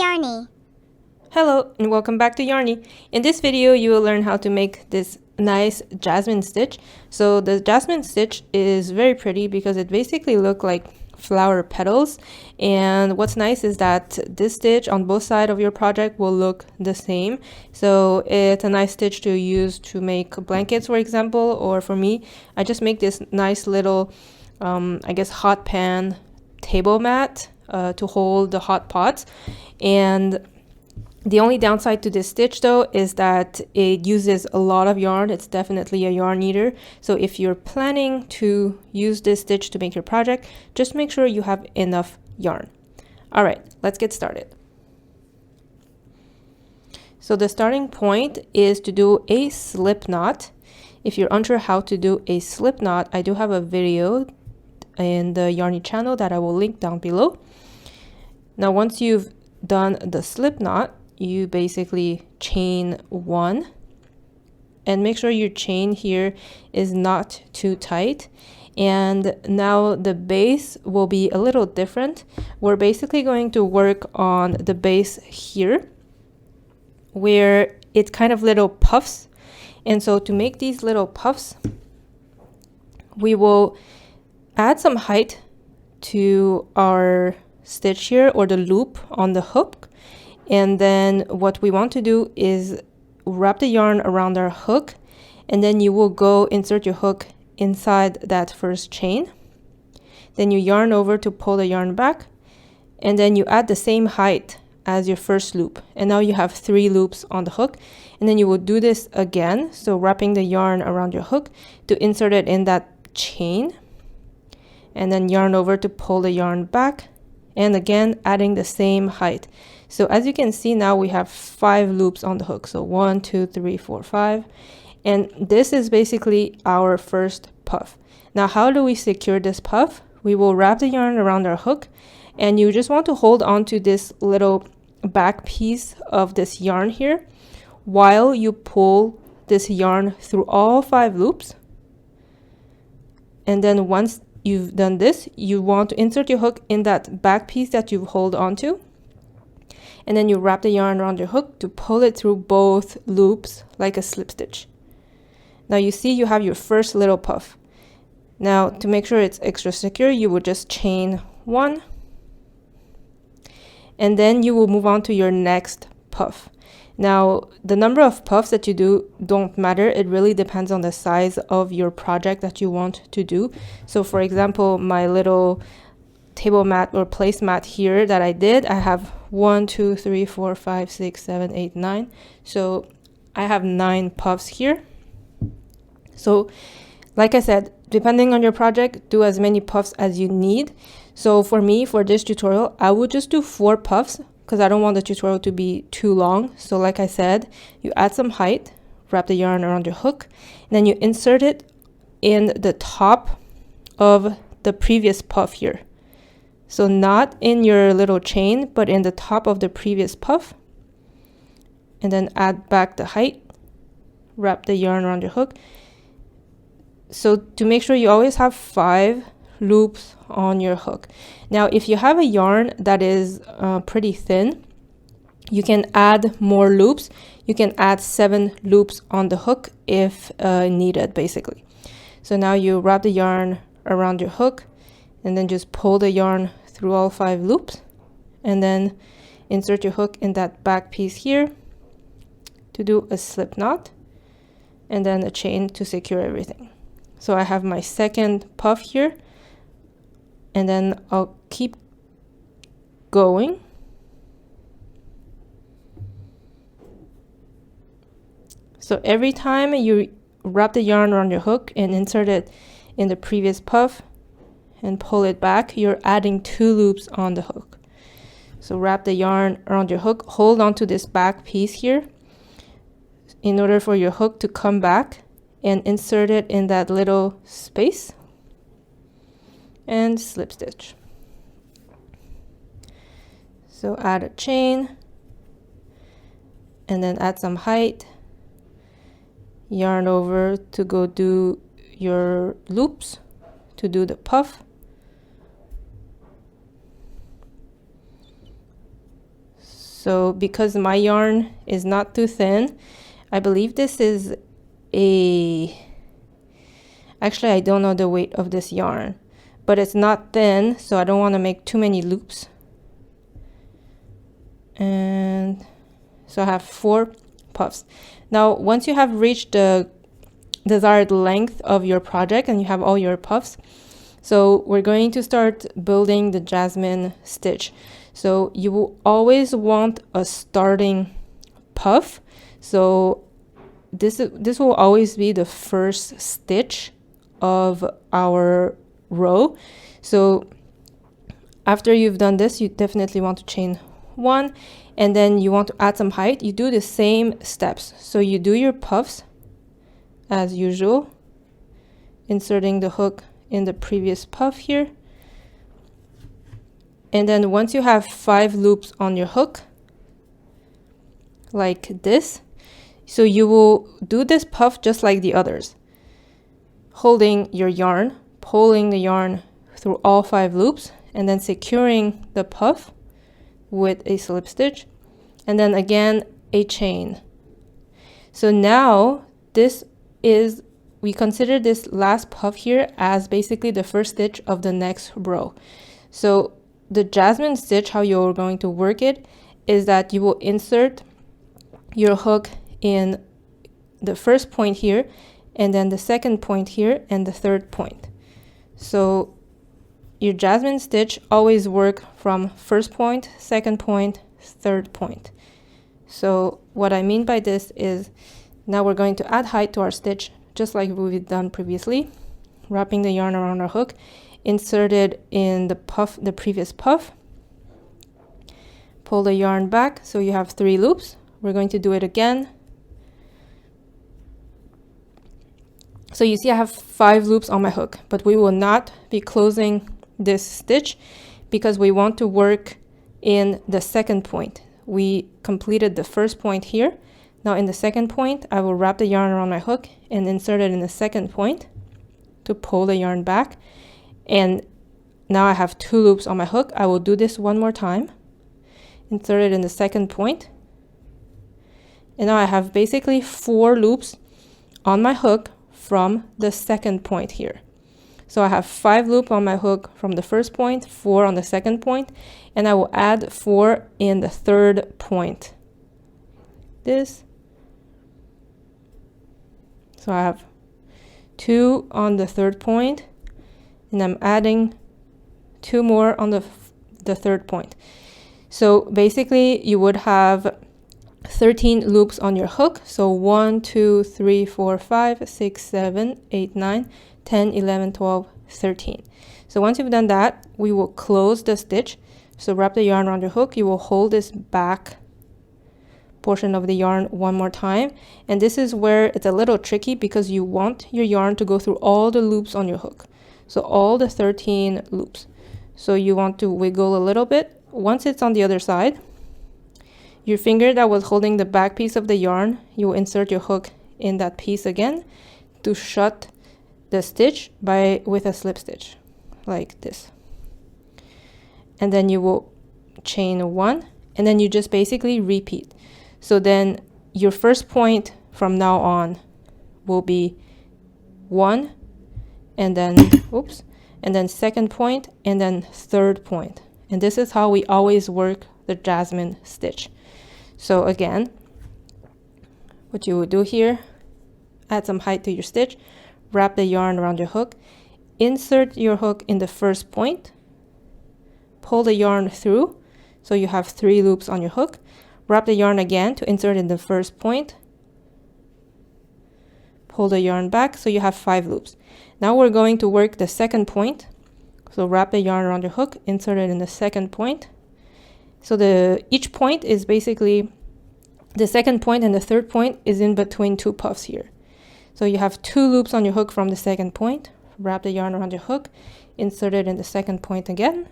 Yarrney. Hello and welcome back to Yarrney. In this video you will learn how to make this nice jasmine stitch. So the jasmine stitch is very pretty because it basically looks like flower petals, and what's nice is that this stitch on both sides of your project will look the same. So it's a nice stitch to use to make blankets, for example, or for me I just make this nice little I guess hot pan table mat to hold the hot pots. And the only downside to this stitch though is that it uses a lot of yarn. It's definitely a yarn eater. So if you're planning to use this stitch to make your project, just make sure you have enough yarn. All right, let's get started. So the starting point is to do a slip knot. If you're unsure how to do a slip knot, I do have a video in the Yarrney channel that I will link down below. Now once you've done the slip knot, you basically chain one, and make sure your chain here is not too tight. And now the base will be a little different. We're basically going to work on the base here where it's kind of little puffs. And so to make these little puffs, we will add some height to our stitch here, or the loop on the hook. And then what we want to do is wrap the yarn around our hook, and then you will go insert your hook inside that first chain. Then you yarn over to pull the yarn back, and then you add the same height as your first loop. And now you have 3 loops on the hook. And then you will do this again, so wrapping the yarn around your hook to insert it in that chain, and then yarn over to pull the yarn back, and again adding the same height. So as you can see, now we have 5 loops on the hook. So 1, 2, 3, 4, 5. And this is basically our first puff. Now how do we secure this puff? We will wrap the yarn around our hook, and you just want to hold on to this little back piece of this yarn here while you pull this yarn through all 5 loops. And then once you've done this, you want to insert your hook in that back piece that you hold on to. And then you wrap the yarn around your hook to pull it through both loops like a slip stitch. Now you see you have your first little puff. Now to make sure it's extra secure, you will just chain 1, and then you will move on to your next puff. Now the number of puffs that you do don't matter. It really depends on the size of your project that you want to do. So for example, my little table mat or placemat here that I did, I have 1, 2, 3, 4, 5, 6, 7, 8, 9. So I have 9 puffs here. So like I said, depending on your project, do as many puffs as you need. So for me, for this tutorial, I would just do 4 puffs because I don't want the tutorial to be too long. So like I said, you add some height, wrap the yarn around your hook, and then you insert it in the top of the previous puff here. So not in your little chain, but in the top of the previous puff. And then add back the height, wrap the yarn around your hook. So to make sure you always have 5 loops on your hook. Now if you have a yarn that is pretty thin, you can add more loops. You can add 7 loops on the hook if needed, basically. So now you wrap the yarn around your hook, and then just pull the yarn through all 5 loops, and then insert your hook in that back piece here to do a slip knot, and then a chain to secure everything. So I have my second puff here, and then I'll keep going. So every time you wrap the yarn around your hook and insert it in the previous puff and pull it back, you're adding 2 loops on the hook. So wrap the yarn around your hook, hold on to this back piece here in order for your hook to come back, and insert it in that little space and slip stitch. So add a chain, and then add some height, yarn over to go do your loops to do the puff, So because my yarn is not too thin, I believe this is a, actually I don't know the weight of this yarn, but it's not thin, so I don't want to make too many loops. And so I have 4 puffs. Now once you have reached the desired length of your project and you have all your puffs, so we're going to start building the Jasmine stitch. So you will always want a starting puff. So this will always be the first stitch of our row. So after you've done this, you definitely want to chain 1, and then you want to add some height. You do the same steps. So you do your puffs as usual, inserting the hook in the previous puff here. And then once you have 5 loops on your hook, like this, so you will do this puff just like the others, holding your yarn, pulling the yarn through all 5 loops, and then securing the puff with a slip stitch, and then again a chain. So now this is, we consider this last puff here as basically the first stitch of the next row. So the Jasmine stitch, how you're going to work it is that you will insert your hook in the first point here, and then the second point here, and the third point. So your Jasmine stitch always work from first point, second point, third point. So what I mean by this is now we're going to add height to our stitch just like we've done previously, wrapping the yarn around our hook, insert it in the puff, the previous puff, pull the yarn back so you have 3 loops. We're going to do it again. So you see I have 5 loops on my hook, but we will not be closing this stitch because we want to work in the second point. We completed the first point here. Now in the second point, I will wrap the yarn around my hook and insert it in the second point to pull the yarn back. And now I have 2 loops on my hook. I will do this one more time. Insert it in the second point. And now I have basically 4 loops on my hook from the second point here. So I have 5 loops on my hook from the first point, 4 on the second point, and I will add 4 in the third point. This. So I have 2 on the third point, and I'm adding 2 more on the third point. So basically you would have 13 loops on your hook. So 1, 2, 3, 4, 5, 6, 7, 8, 9, 10, 11, 12, 13. So once you've done that, we will close the stitch. So wrap the yarn around your hook. You will hold this back portion of the yarn one more time. And this is where it's a little tricky because you want your yarn to go through all the loops on your hook. So all the 13 loops. So you want to wiggle a little bit. Once it's on the other side, your finger that was holding the back piece of the yarn, you will insert your hook in that piece again to shut the stitch with a slip stitch like this. And then you will chain 1, and then you just basically repeat. So then your first point from now on will be 1, and then oops, and then second point, and then third point. And this is how we always work the Jasmine stitch. So again, what you would do here, add some height to your stitch, wrap the yarn around your hook, insert your hook in the first point, pull the yarn through, so you have 3 loops on your hook, wrap the yarn again to insert in the first point, pull the yarn back, so you have 5 loops. Now we're going to work the second point. So wrap the yarn around your hook, insert it in the second point. So each point is basically, the second point and the third point is in between 2 puffs here. So you have 2 loops on your hook from the second point, wrap the yarn around your hook, insert it in the second point again.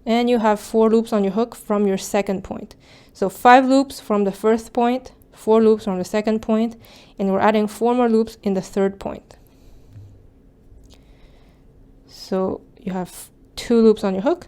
And you have 4 loops on your hook from your second point. So 5 loops from the first point, 4 loops from the second point, and we're adding 4 more loops in the third point. So you have 2 loops on your hook,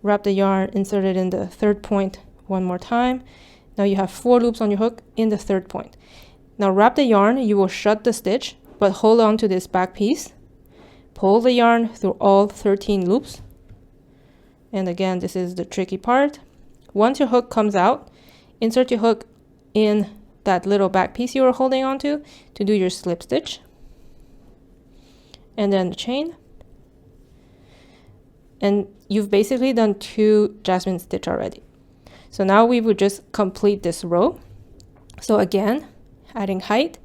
wrap the yarn, insert it in the third point one more time. Now you have 4 loops on your hook in the third point. Now wrap the yarn, you will shut the stitch, but hold on to this back piece. Pull the yarn through all 13 loops. And again, this is the tricky part. Once your hook comes out, insert your hook in that little back piece you were holding on to do your slip stitch. And then the chain. And you've basically done 2 Jasmine stitch already. So now we would just complete this row. So again, adding height,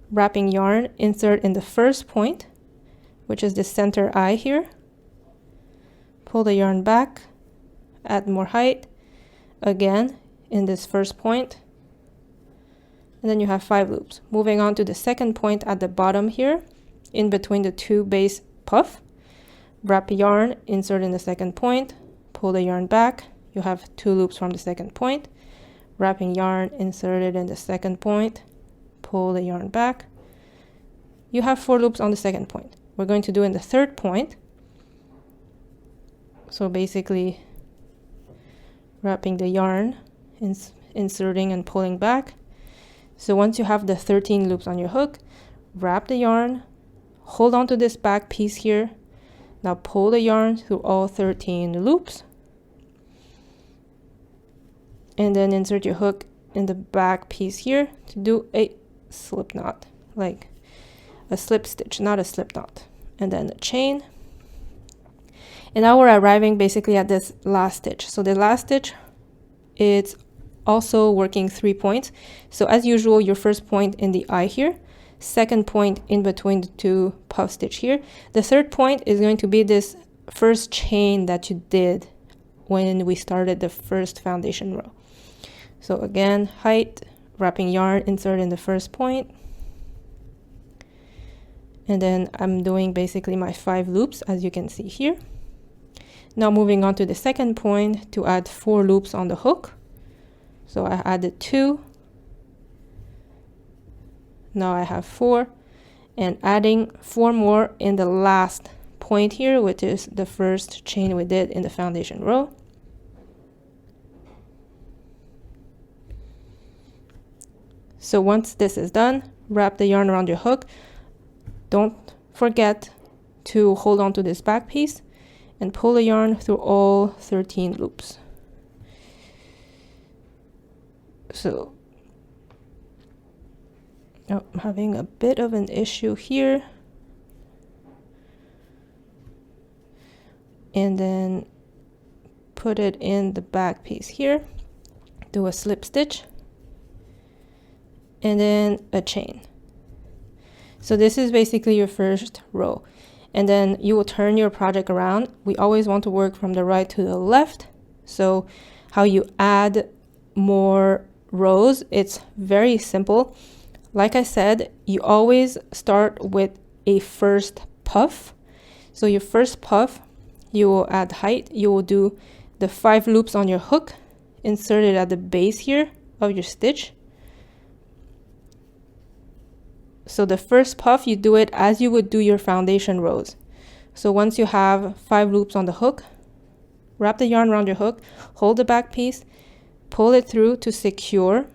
wrapping yarn, insert in the first point, which is the center eye here. Pull the yarn back, add more height, again in this first point, and then you have 5 loops. Moving on to the second point at the bottom here, in between the 2 base puff, wrap yarn, insert in the second point, pull the yarn back, you have 2 loops from the second point, wrapping yarn, inserted in the second point, pull the yarn back, you have 4 loops on the second point. We're going to do in the third point. So basically wrapping the yarn, inserting and pulling back. So once you have the 13 loops on your hook, wrap the yarn, hold on to this back piece here. Now pull the yarn through all 13 loops. And then insert your hook in the back piece here to do a slip knot, like a slip stitch, not a slip knot. And then a chain. And now we're arriving basically at this last stitch. So the last stitch, it's also working 3 points. So as usual, your first point in the eye here, second point in between the 2 puff stitch here. The third point is going to be this first chain that you did when we started the first foundation row. So again, height, wrapping yarn, insert in the first point. And then I'm doing basically my 5 loops, as you can see here. Now moving on to the second point to add 4 loops on the hook. So I added 2. Now I have 4, and adding 4 more in the last point here, which is the first chain we did in the foundation row. So once this is done, wrap the yarn around your hook. Don't forget to hold on to this back piece and pull the yarn through all 13 loops. So I'm having a bit of an issue here. And then put it in the back piece here. Do a slip stitch. And then a chain. So this is basically your first row. And then you will turn your project around. We always want to work from the right to the left. So how you add more rows, it's very simple. Like I said, you always start with a first puff. So your first puff, you will add height. You will do the 5 loops on your hook, insert it at the base here of your stitch. So the first puff, you do it as you would do your foundation rows. So once you have 5 loops on the hook, wrap the yarn around your hook, hold the back piece, pull it through to secure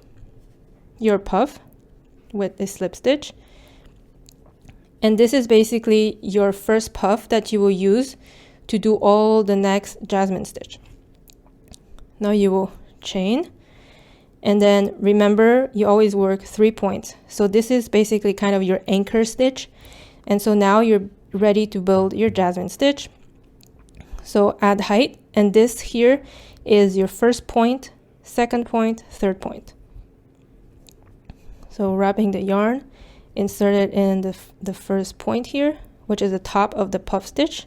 your puff with a slip stitch. And this is basically your first puff that you will use to do all the next Jasmine stitch. Now you will chain. And then remember, you always work 3 points. So this is basically kind of your anchor stitch. And so now you're ready to build your Jasmine stitch. So add height. And this here is your first point, second point, third point. So wrapping the yarn, insert it in the first point here, which is the top of the puff stitch.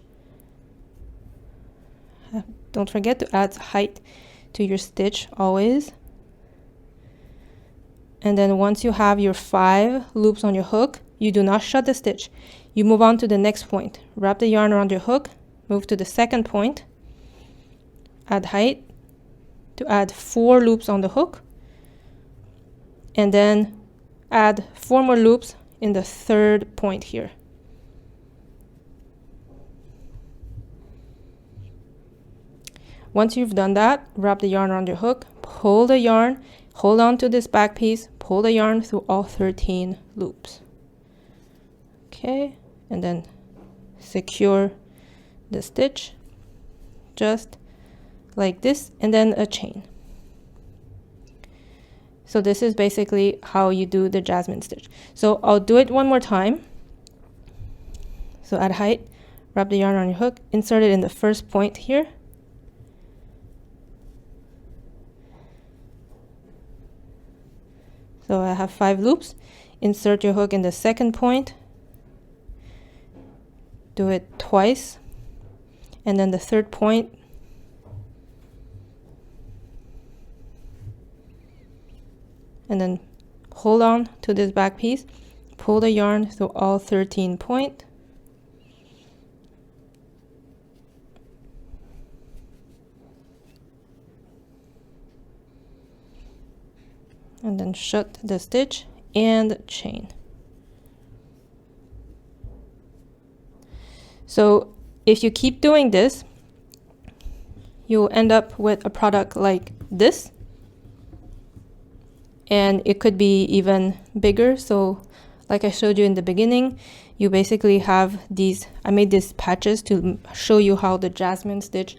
Don't forget to add height to your stitch always. And then once you have your 5 loops on your hook, you do not shut the stitch. You move on to the next point. Wrap the yarn around your hook, move to the second point, add height to add 4 loops on the hook, and then add 4 more loops in the third point here. Once you've done that, wrap the yarn around your hook, pull the yarn, hold on to this back piece, pull the yarn through all 13 loops. Okay, and then secure the stitch just like this, and then a chain. So this is basically how you do the Jasmine stitch. So I'll do it one more time. So at height, wrap the yarn on your hook, insert it in the first point here. So I have 5 loops. Insert your hook in the second point. Do it twice. And then the third point. And then hold on to this back piece. Pull the yarn through all 13 points. And then shut the stitch and chain. So if you keep doing this, you'll end up with a product like this, and it could be even bigger. So like I showed you in the beginning, you basically have these, I made these patches to show you how the Jasmine stitch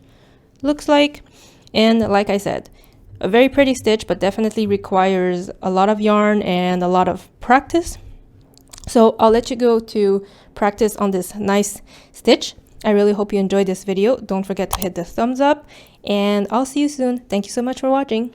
looks like. And like I said, a very pretty stitch, but definitely requires a lot of yarn and a lot of practice. So I'll let you go to practice on this nice stitch. I really hope you enjoyed this video. Don't forget to hit the thumbs up, and I'll see you soon. Thank you so much for watching.